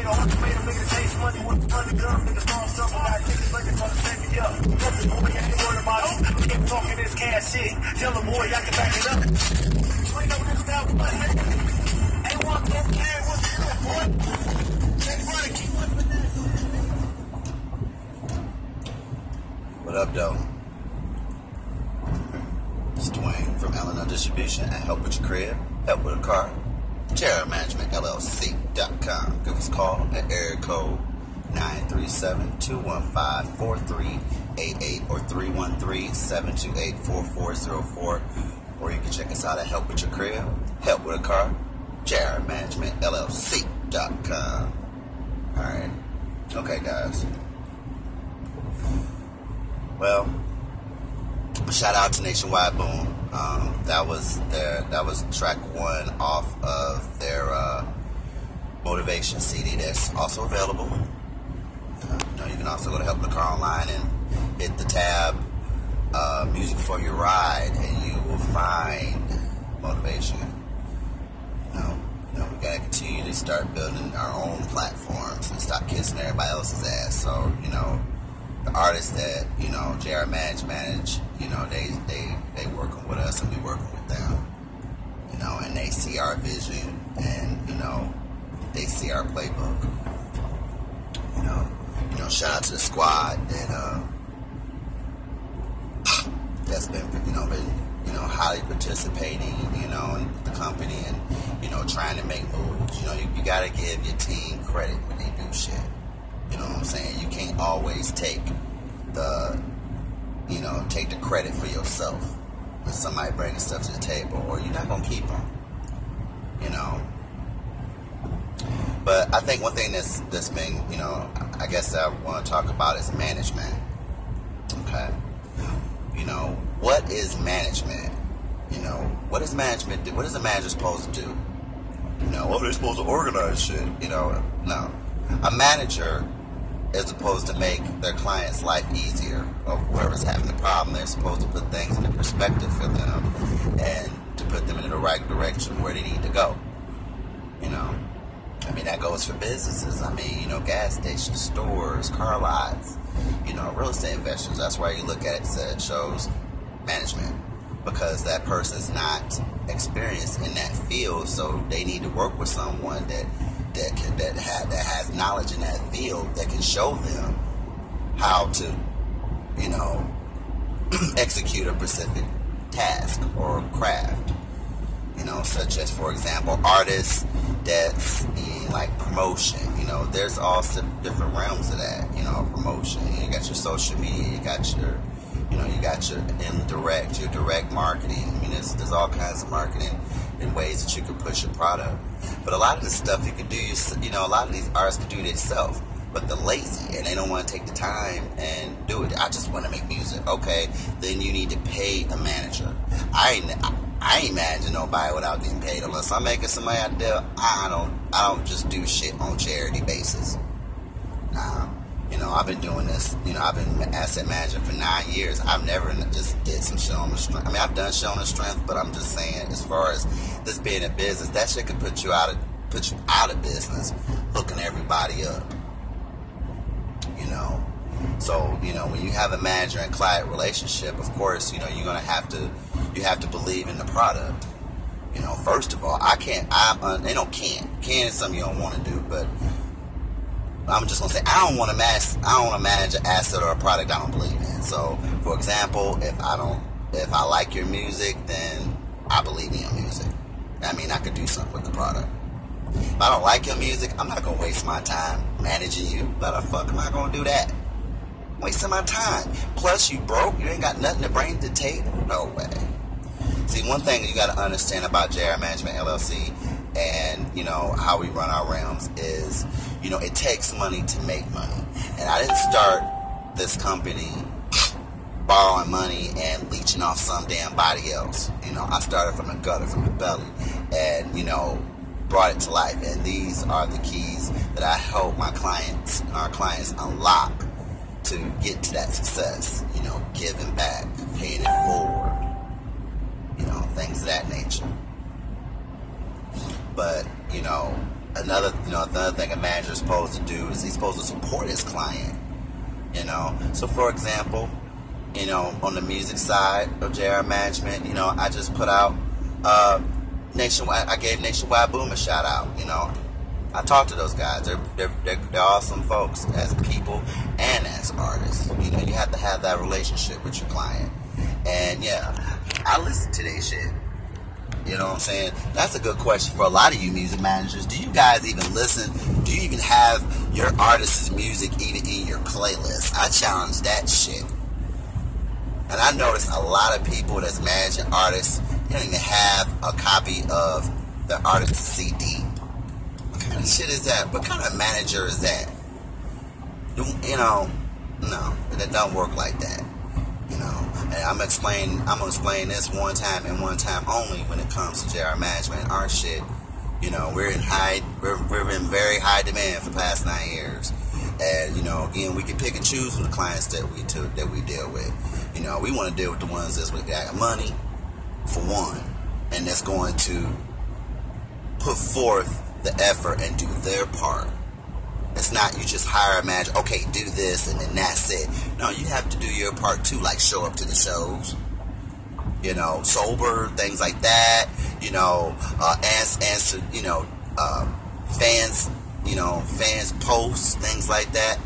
the ultimatum, nigga, chase money with the money gun, nigga, start something, got tickets, like it's gonna take me up. Fuck the boy, I ain't worried about it. Keep talking this cash shit. Tell the boy, I can back it up. You ain't know this stuff, but hey, what's up, man? What's up, boy? Let's run it, keep up with this. What up, though? It's Duane from L&L Distribution. I help with your crib, help with a car. JaredManagementLLC.com. Give us a call at area code 937-215-4388 or 313-728-4404. Or you can check us out at Help With Your Crib, Help With a Car, JaredManagementLLC.com. Alright. Okay, guys. Well, shout out to Nationwide Boom. That was track one off of their motivation CD that's also available. You can also go to Help the Car online and hit the tab Music for Your Ride, and you will find motivation. We gotta continue to start building our own platforms and stop kissing everybody else's ass. So the artists that JR manage, they working with us and we working with them, and they see our vision and they see our playbook. Shout out to the squad that's been highly participating in the company and trying to make moves. You gotta give your team credit when they do shit. You know what I'm saying? You can't always take the credit for yourself when somebody brings stuff to the table, or you're not gonna keep them. But I think one thing that's been, I guess I want to talk about is management. Okay. What is management? What does management do? What is a manager supposed to do? They're supposed to organize shit. No. A manager is supposed to make their client's life easier, or whoever's having the problem. They're supposed to put things into perspective for them and to put them in the right direction where they need to go. That goes for businesses. Gas stations, stores, car lots, real estate investors. That's why you look at it and it shows management, because that person's not experienced in that field, so they need to work with someone that has knowledge in that field that can show them how to, execute a specific task or craft. Such as, for example, artists that's in like promotion. There's all different realms of that. Promotion. You got your social media. You got your indirect, your direct marketing. There's all kinds of marketing and ways that you can push your product. But a lot of the stuff you can do, a lot of these artists can do it themselves, but they're lazy and they don't want to take the time and do it. I just want to make music. Okay, then you need to pay a manager. I ain't managing nobody without getting paid. Unless I'm making somebody out there, I don't just do shit on charity basis. Nah. I've been doing this. I've been asset managing for 9 years. I've never just did some showing of strength. I've done showing of strength, but I'm just saying, as far as this being a business, that shit could put you out of business, hooking everybody up. So when you have a manager and client relationship, of course, you have to believe in the product. First of all, Can is something you don't want to do, but I'm just gonna say I don't want to manage an asset or a product I don't believe in. So, for example, if I like your music, then I believe in your music. I could do something with the product. If I don't like your music, I'm not gonna waste my time managing you. Why the fuck am I gonna do that? Wasting my time. Plus, you broke. You ain't got nothing to bring to the table. No way. See, one thing you got to understand about JR Management LLC and how we run our realms is it takes money to make money. And I didn't start this company borrowing money and leeching off some damn body else. I started from the gutter, from the belly, and brought it to life. And these are the keys that I help our clients unlock to get to that success. Giving back, paying it forward, things of that nature. But another thing a manager is supposed to do is he's supposed to support his client. So for example, on the music side of JR Management, I just put out Nationwide. I gave Nationwide Boom a shout out. I talked to those guys. They're awesome folks as people and as artists. You have to have that relationship with your client. And yeah, I listen to their shit. You know what I'm saying? That's a good question for a lot of you music managers. Do you guys even listen? Do you even have your artist's music even in your playlist? I challenge that shit. And I notice a lot of people that's managing artists, they don't even have a copy of the artist's CD. What kind of shit is that? What kind of manager is that? No, it don't work like that. And I'm gonna explain this one time and one time only when it comes to JR Management. Our shit, we're in very high demand for the past 9 years. And again, we can pick and choose with the clients that we deal with. We want to deal with the ones that's got money, for one, and that's going to put forth the effort and do their part. It's not you just hire a manager, okay, do this, and then that's it. No, you have to do your part too, like show up to the shows, sober, things like that, answer, fans posts, things like that.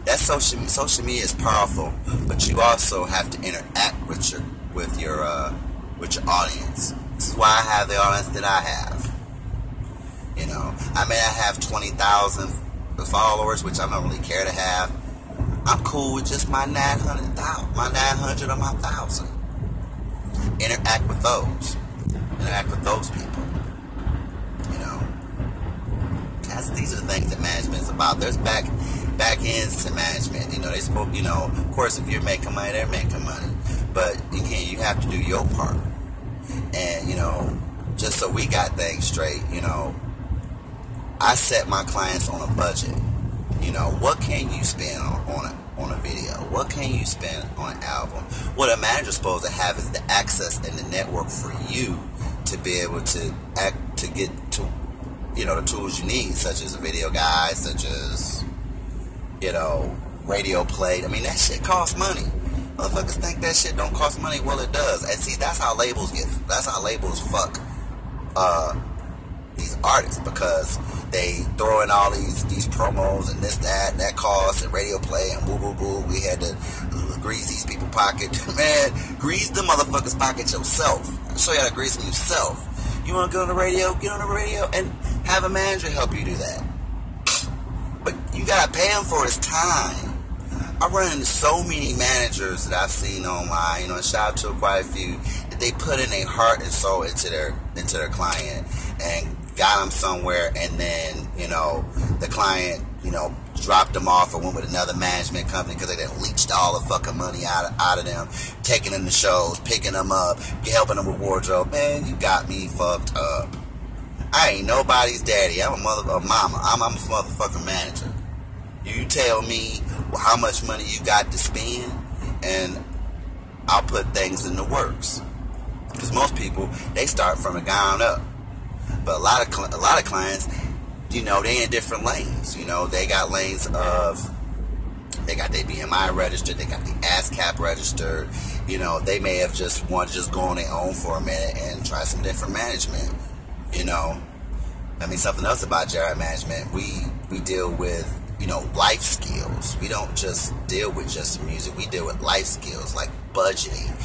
That social media is powerful, but you also have to interact with your audience. This is why I have the audience that I have. I may not have 20,000 followers, which I don't really care to have. I'm cool with just my 900 or my 1,000. Interact with those people. These are the things that management is about. There's back ends to management. They spoke. Of course, if you're making money, they're making money. But you have to do your part. And just so we got things straight, I set my clients on a budget. What can you spend on a video? What can you spend on an album? What a manager's supposed to have is the access and the network for you to be able to get to the tools you need, such as a video guy, such as radio play. I mean, that shit costs money. Motherfuckers think that shit don't cost money. Well, it does. And see, that's how labels fuck these artists, because they throw in all these promos and this, that cost, and radio play, and boo boo boo. We had to grease these people's pocket. Man, grease the motherfuckers' pocket yourself. I'll show you how to grease them yourself. You want to get on the radio and have a manager help you do that. But you gotta pay him for his time. I run into so many managers that I've seen online, and shout out to quite a few, that they put in their heart and soul into their client and got them somewhere, and then the client dropped them off or went with another management company because they done leached all the fucking money out of them, taking them to shows, picking them up, helping them with wardrobe. Man, you got me fucked up. I ain't nobody's daddy. I'm a mama. I'm a motherfucking manager. You tell me how much money you got to spend, and I'll put things in the works. Because most people, they start from the ground up. But a lot of clients, they in different lanes. They got lanes of, they got their BMI registered, they got the ASCAP registered. They may have just wanted to just go on their own for a minute and try some different management. Something else about JR Management, we deal with, life skills. We don't just deal with just music. We deal with life skills like budgeting,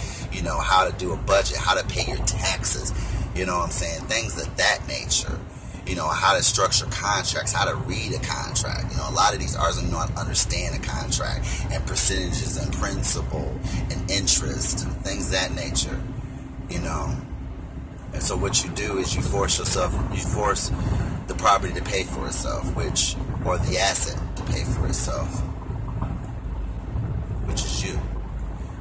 how to do a budget, how to pay your taxes, things of that nature. How to structure contracts, how to read a contract. A lot of these artists don't know how to understand a contract, and percentages and principal and interest and things of that nature. And so what you do is you force the property to pay for itself, or the asset to pay for itself, which is you.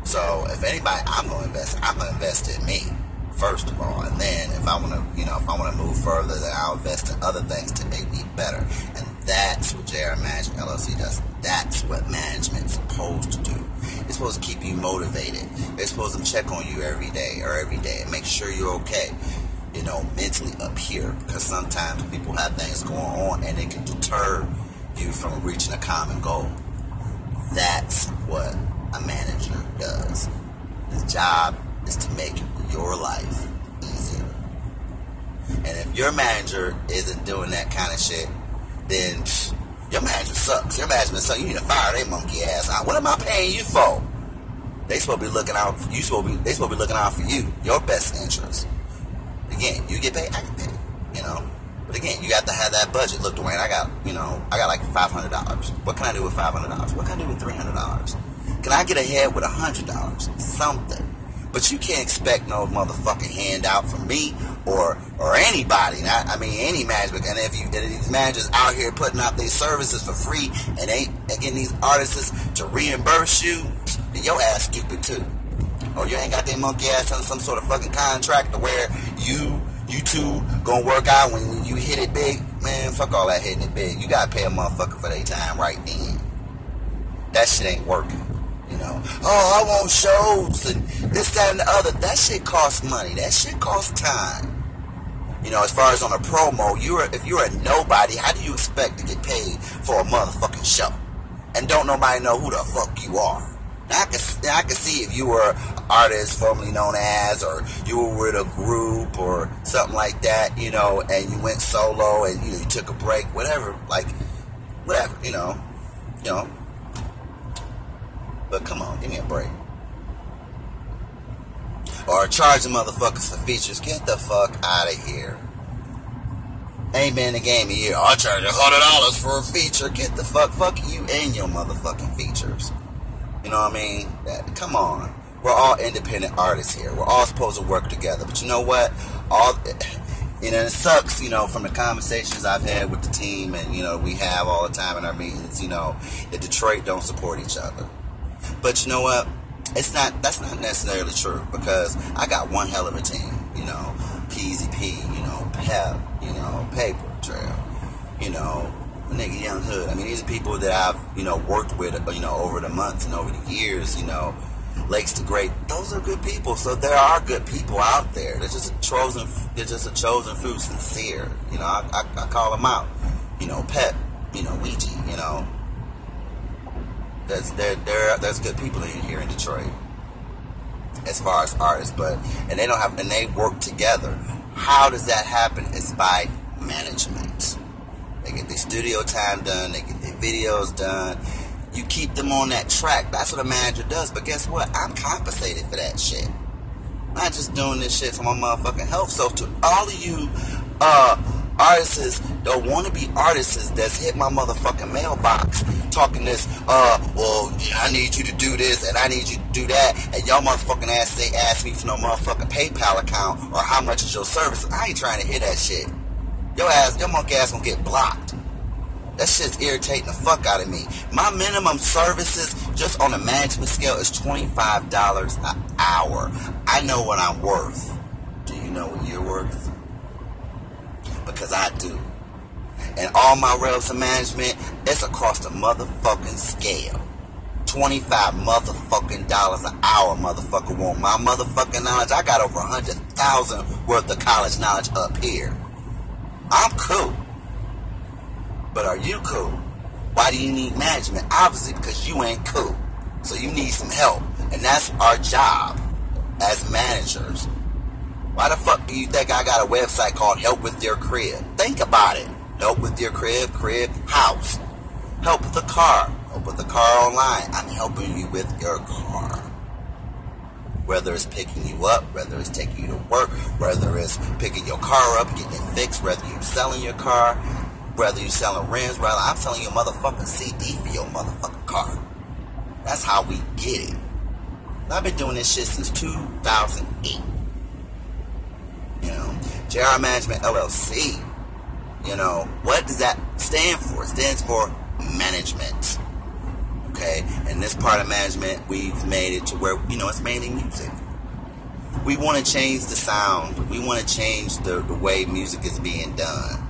So if anybody, I'm gonna invest in me first of all, and then if I want to move further, then I'll invest in other things to make me better. And that's what JR Management LLC does. That's what management's supposed to do. It's supposed to keep you motivated. They're supposed to check on you every day and make sure you're okay. mentally up here, because sometimes people have things going on and it can deter you from reaching a common goal. That's what a manager does. His job is to make your life easier. And if your manager isn't doing that kind of shit, then your manager sucks. Your management sucks. You need to fire their monkey ass out. What am I paying you for? They supposed to be looking out. They supposed to be looking out for you, your best interest. Again, you get paid, I get paid. But again, you got to have that budget. Look, Duane, I got like $500. What can I do with $500? What can I do with $300? Can I get ahead with $100? Something. But you can't expect no motherfucking handout from me or anybody. I mean, any management. And if these managers out here putting out their services for free and ain't getting these artists to reimburse you, then your ass stupid too. Or you ain't got that monkey ass on some sort of fucking contract to where you two gonna work out when you hit it big. Man, fuck all that hitting it big. You gotta pay a motherfucker for their time right then. That shit ain't working. Oh, I want shows and this, that, and the other. That shit costs money. That shit costs time. As far as on a promo, if you're a nobody, how do you expect to get paid for a motherfucking show? And don't nobody know who the fuck you are. Now, I can see if you were an artist formerly known as, or you were with a group or something like that, and you went solo and you took a break, whatever, But come on, give me a break. Or charging motherfuckers for features. Get the fuck out of here. Ain't been in the game a year. I'll charge $100 for a feature. Get the fuck you and your motherfucking features. You know what I mean? Come on. We're all independent artists here. We're all supposed to work together. But you know what? It sucks, from the conversations I've had with the team and, we have all the time in our meetings, that Detroit don't support each other. But you know what? That's not necessarily true, because I got one hell of a team. PZP, Pep, Paper Trail, nigga Young Hood. I mean, these are people that I've, worked with, over the months and over the years, Lakes to Great. Those are good people. So there are good people out there. They're just a chosen few, sincere. I call them out. Pep, Ouija, There's good people in here in Detroit as far as artists, and they work together. How does that happen? It's by management. They get their studio time done, they get their videos done. You keep them on that track. That's what a manager does. But guess what? I'm compensated for that shit. I'm not just doing this shit for my motherfucking health. So to all of you artists, don't want to be artists that's hit my motherfucking mailbox talking this, well, I need you to do this and I need you to do that, and y'all motherfucking ass, they ask me for no motherfucking PayPal account or how much is your service. I ain't trying to hear that shit. Your monkey ass gonna get blocked. That shit's irritating the fuck out of me. My minimum services, just on the management scale, is $25 an hour. I know what I'm worth. Do you know what you're worth? Because I do. And all my reps and management, it's across the motherfucking scale. $25 motherfucking dollars an hour, motherfucker want my motherfucking knowledge. I got over 100,000 worth of college knowledge up here. I'm cool. But are you cool? Why do you need management? Obviously because you ain't cool. So you need some help. And that's our job as managers. Why the fuck do you think I got a website called Help With Your Crib? Think about it. Help with your crib, house. Help with the car. Help with the car online. I'm helping you with your car. Whether it's picking you up, whether it's taking you to work, whether it's picking your car up, getting it fixed, whether you're selling your car, whether you're selling rims, whether I'm selling you a motherfucking CD for your motherfucking car. That's how we get it. I've been doing this shit since 2008. JR Management LLC. What does that stand for? It stands for management. Okay? And this part of management, we've made it to where, it's mainly music. We want to change the sound. We want to change the way music is being done.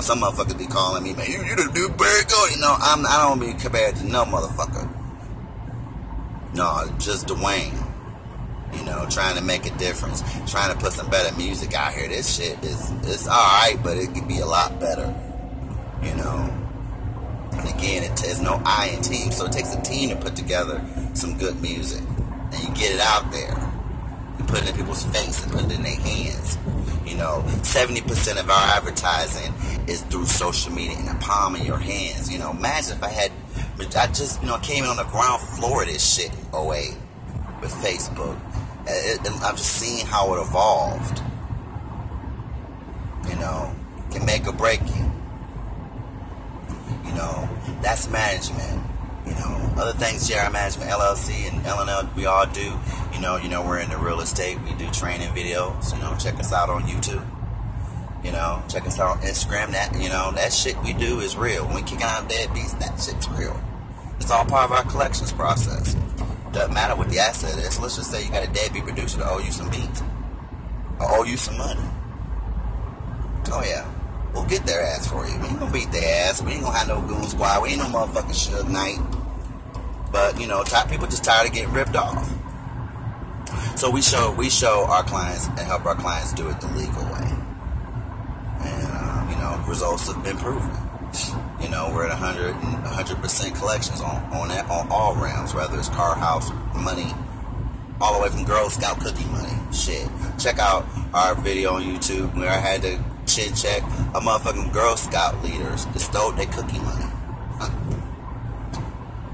Some motherfuckers be calling me, man, you done do very good. I don't be compared to no motherfucker. No, just Duane. You know, trying to make a difference, trying to put some better music out here. This shit it's alright, but it could be a lot better. You know. And again, there's no I in team, so it takes a team to put together some good music. And you get it out there. You put it in people's face and put it in their hands. You know, 70% of our advertising is through social media in the palm of your hands. You know, imagine if I just, you know, came in on the ground floor of this shit in 08 with Facebook. I've just seen how it evolved. You know, can make or break you. You know, that's management. You know, other things, JR Management LLC and LNL, we all do. You know, we're in the real estate. We do training videos. You know, check us out on YouTube. You know, check us out on Instagram. That shit we do is real. When we kick out deadbeats, that shit's real. It's all part of our collections process. Doesn't matter what the asset is. Let's just say you got a deadbeat producer that owe you some beats. Or owe you some money. Oh yeah. We'll get their ass for you. We ain't gonna beat their ass. We ain't gonna have no goon squad. We ain't no motherfucking Suge Knight. But, you know, people just tired of getting ripped off. So we show our clients and help our clients do it the legal way. And, you know, results have been proven. You know, we're at 100% collections on all realms, whether it's car, house, money, all the way from Girl Scout cookie money. Shit. Check out our video on YouTube where I had to check a motherfucking Girl Scout leaders that stole their cookie money.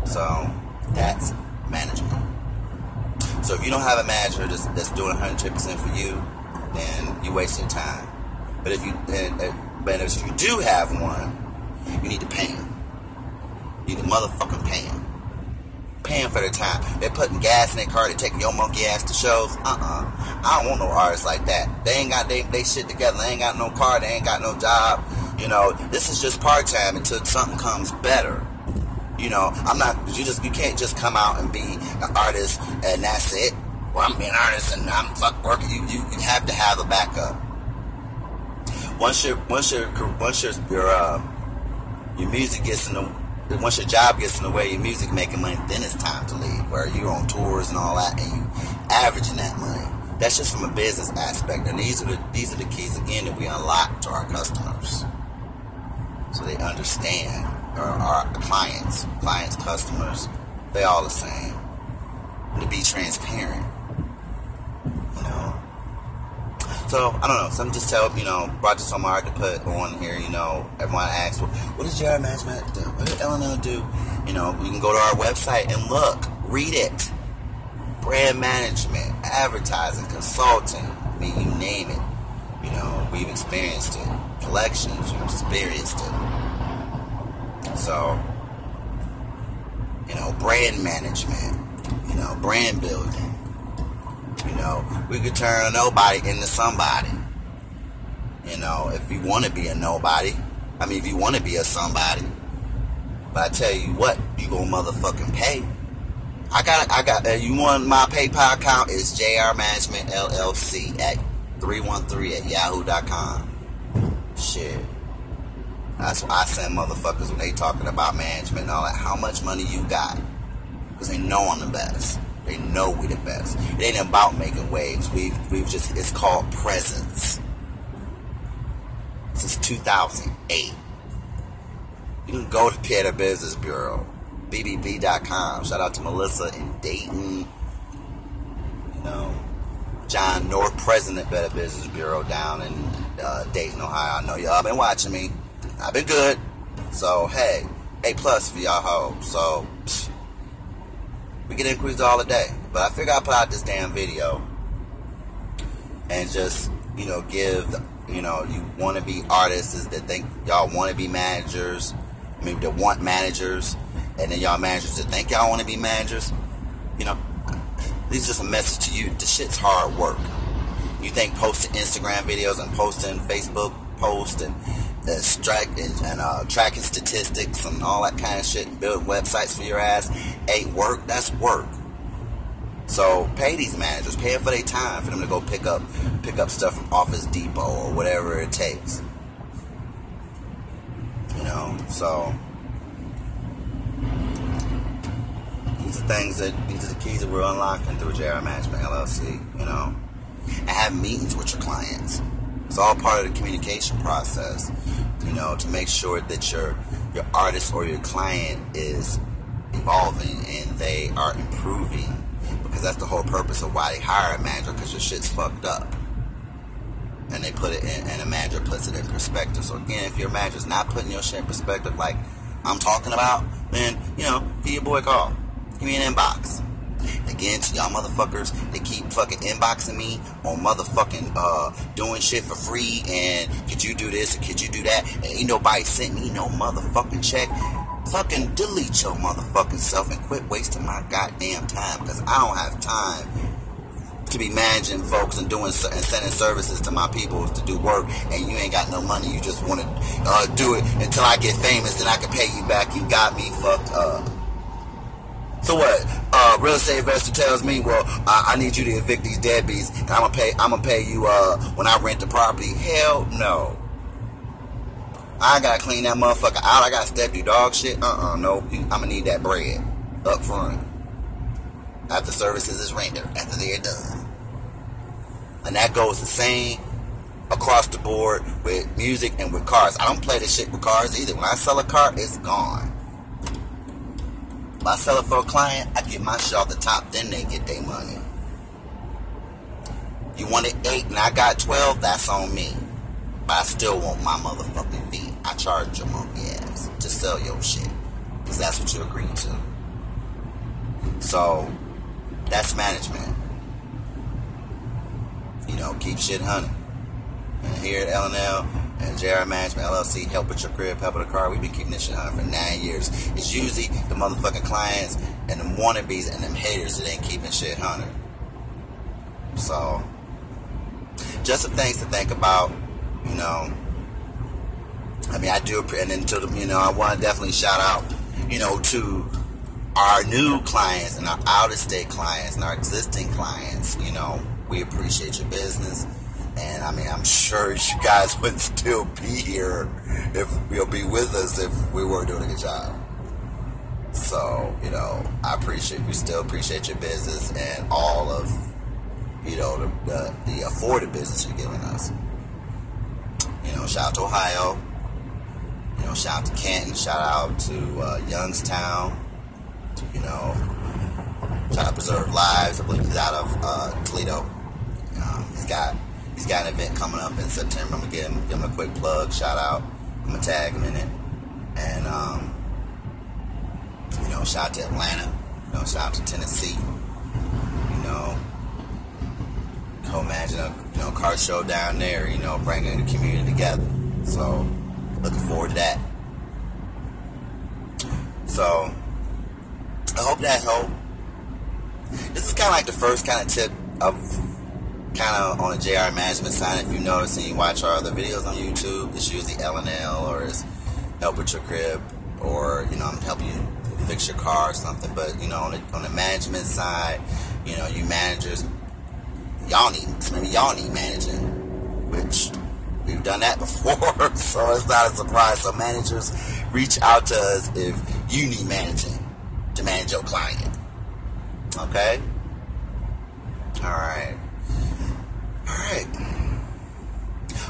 So that's management. So if you don't have a manager that's doing 100% for you, then you waste your time. But if you do have one, you need to pay him. You need to motherfucking pay him. Pay him for their time. They're putting gas in their car. They're taking your monkey ass to shows. I don't want no artists like that. They ain't got they shit together. They ain't got no car. They ain't got no job. You know, this is just part-time until something comes better. You know, you can't just come out and be an artist and that's it. Well, I'm being an artist and I'm working. You have to have a backup. Once your music gets in the, once your job gets in the way, your music making money, then it's time to leave. Where you're on tours and all that, and you averaging that money. That's just from a business aspect, and these are the keys again that we unlock to our customers, so they understand. Our clients, customers, they all the same. And to be transparent, you know. So I don't know. Some just brought this on my heart to put on here. You know, everyone asks, well, what does JR Management do? What does LNL do? You know, you can go to our website and look, read it. Brand management, advertising, consulting. I mean, you name it. You know, we've experienced it. Collections, you've experienced it. So, you know, brand management, you know, brand building. You know, we could turn a nobody into somebody. You know, if you want to be a nobody, if you want to be a somebody. But I tell you what, you gonna motherfucking pay. You want my PayPal account? It's JR Management LLC at 313@yahoo.com. Shit. That's why I send motherfuckers when they talking about management and all that. How much money you got? Because they know I'm the best. They know we the best. It ain't about making waves. It's called presence. Since 2008. You can go to Better Business Bureau. BBB.com. Shout out to Melissa in Dayton. You know, John North, President Better Business Bureau down in Dayton, Ohio. I know y'all been watching me. I've been good. So, hey, A+ for y'all hoes. So, we get inquiries all the day. But I figure I'll put out this damn video and just, you know, give, you know, you want to be artists that think y'all want to be managers. Maybe that want managers. And then y'all managers that think y'all want to be managers. You know, this is just a message to you. This shit's hard work. You think posting Instagram videos and posting Facebook posts and tracking statistics and all that kind of shit and building websites for your ass ain't work. That's work. So pay these managers, pay them for their time for them to go pick up stuff from Office Depot or whatever it takes. You know, so these are the keys that we're unlocking through JR Management LLC, you know. And have meetings with your clients. It's all part of the communication process, you know, to make sure that your artist or your client is evolving and they are improving, because that's the whole purpose of why they hire a manager, because your shit's fucked up. And they put it in, and a manager puts it in perspective. So again, if your manager's not putting your shit in perspective like I'm talking about, then, you know, give your boy a call. Give me an inbox. Again, to y'all motherfuckers, they keep fucking inboxing me on motherfucking doing shit for free, and could you do this and could you do that, and ain't nobody sent me no motherfucking check. Fucking delete your motherfucking self and quit wasting my goddamn time, because I don't have time to be managing folks and doing and sending services to my people to do work, and you ain't got no money. You just want to do it until I get famous, then I can pay you back. You got me fucked up. So what? Real estate investor tells me, well, I need you to evict these deadbeats, and I'm gonna pay you when I rent the property. Hell no. I gotta clean that motherfucker out. I gotta step through dog shit. No. I'm gonna need that bread up front after services is rendered, after they're done. And that goes the same across the board with music and with cars. I don't play this shit with cars either. When I sell a car, it's gone. If I sell it for a client, I get my shit off the top, then they get their money. You wanted 8 and I got 12, that's on me. But I still want my motherfucking fee. I charge your monkey ass to sell your shit, because that's what you agreed to. So, that's management. You know, keep shit hunting. And here at L&L and JR Management LLC, help with your crib, help with a car, we've been keeping this shit hunting for 9 years. It's usually the motherfucking clients and them wannabes and them haters that ain't keeping shit hunting. So, just some things to think about, you know. I mean, I do, and then to the, you know, I want to definitely shout out, you know, to our new clients and our out-of-state clients and our existing clients. You know, we appreciate your business. And I mean, I'm sure you guys wouldn't still be here if you'll be with us if we weren't doing a good job. So, you know, we still appreciate your business and all of, you know, the afforded business you're giving us. You know, shout out to Ohio. You know, shout out to Canton. Shout out to Youngstown. You know, shout out to Preserve Lives. I believe he's out of Toledo. He's got an event coming up in September. I'm gonna give him a quick plug, shout out. I'm gonna tag him in it. And you know, shout out to Atlanta. You know, shout out to Tennessee. You know, co-managing a car show down there. You know, bringing the community together. So looking forward to that. So I hope that helped. This is kind of like the first kind of tip of kind of on the JR Management side. If you notice and you watch our other videos on YouTube, it's usually L&L or it's help with your crib, or, you know, I'm helping you fix your car or something. But, you know, on the management side, you know, you managers, maybe y'all need managing, which we've done that before, so it's not a surprise. So managers, reach out to us if you need managing to manage your client. Okay? Alright.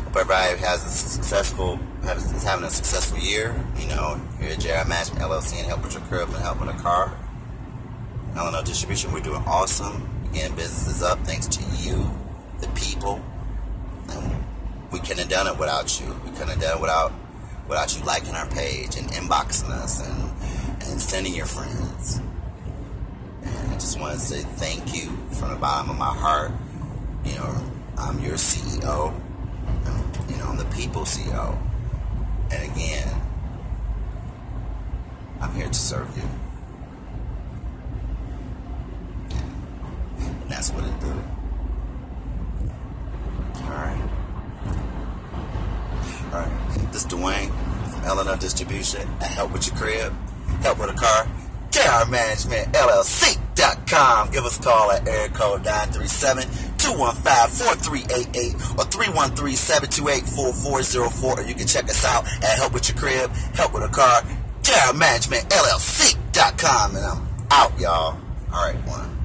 Hope everybody is having a successful year. You know, here at JR Management LLC and help with your crib and help with a car. L&L Distribution, we're doing awesome. Again, business is up thanks to you, the people. And we couldn't have done it without you. We couldn't have done it without you liking our page and inboxing us and sending your friends. And I just want to say thank you from the bottom of my heart. You know, I'm your CEO. You know, I'm the people's CEO. And again, I'm here to serve you. And that's what it do. Alright. This is Duane from L&L Distribution. I help with your crib, help with a car. JR Management LLC.com. Give us a call at area code 937-215-4388 or 313-728-4404. Or you can check us out at Help With Your Crib, Help With A Car, JR Management LLC.com. And I'm Out, y'all. All right, one.